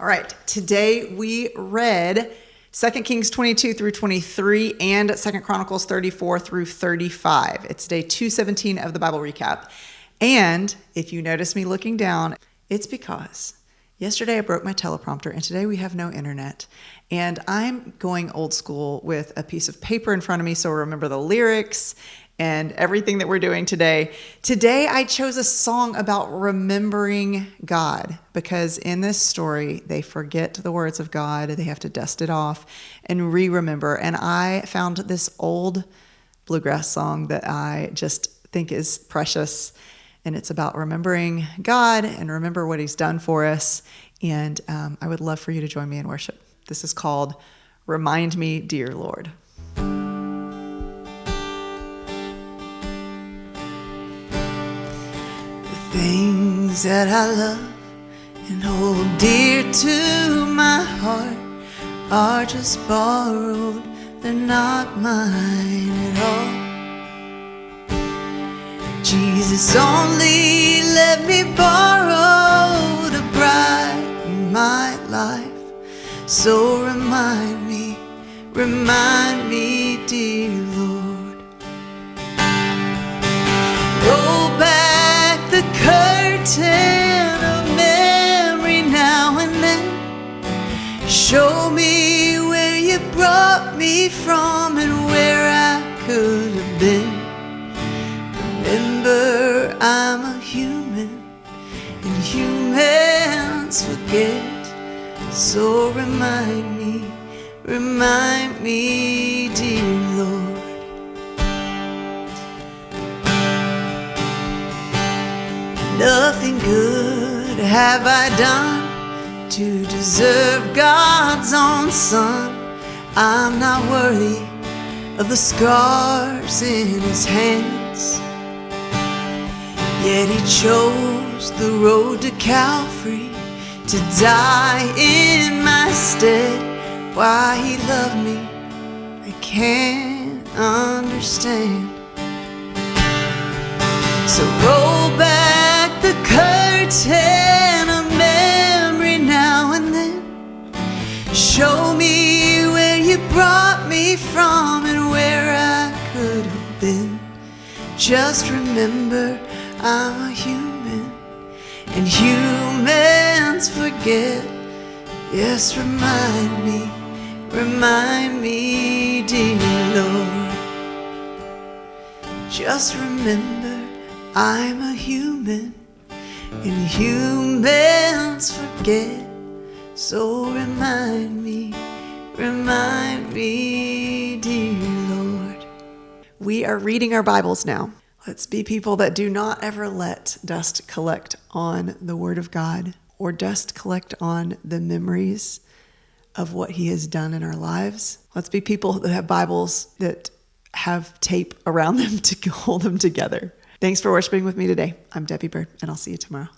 All right, today we read 2 Kings 22 through 23 and 2 Chronicles 34 through 35. It's day 217 of the Bible recap. And if you notice me looking down, it's because yesterday I broke my teleprompter and today we have no internet. And I'm going old school with a piece of paper in front of me so I remember the lyrics and everything that we're doing today. Today, I chose a song about remembering God because in this story, they forget the words of God. They have to dust it off and re-remember. And I found this old bluegrass song that I just think is precious. And it's about remembering God and remember what he's done for us. And I would love for you to join me in worship. This is called Remind Me, Dear Lord. Things that I love and hold dear to my heart are just borrowed, they're not mine at all. Jesus, only let me borrow to brighten my life. So remind me, dear Lord. Roll back the curtain of memory now and then. Show me where you brought me from and where I could have been. Remember, I'm a human and humans forget. So remind me, dear Lord. Nothing good have I done to deserve God's own son. I'm not worthy of the scars in his hands. Yet he chose the road to Calvary to die in my stead. Why he loved me, I can't understand. So roll back the curtain of memory now and then. Show me where you brought me from and where I could have been. Just remember, I'm a human and humans forget. Yes, remind me, dear Lord. Just remember, I'm a human and humans forget. So remind me, dear Lord. We are reading our Bibles now. Let's be people that do not ever let dust collect on the Word of God or dust collect on the memories of what he has done in our lives. Let's be people that have Bibles that have tape around them to hold them together. Thanks for worshiping with me today. I'm Debbie Byrd, and I'll see you tomorrow.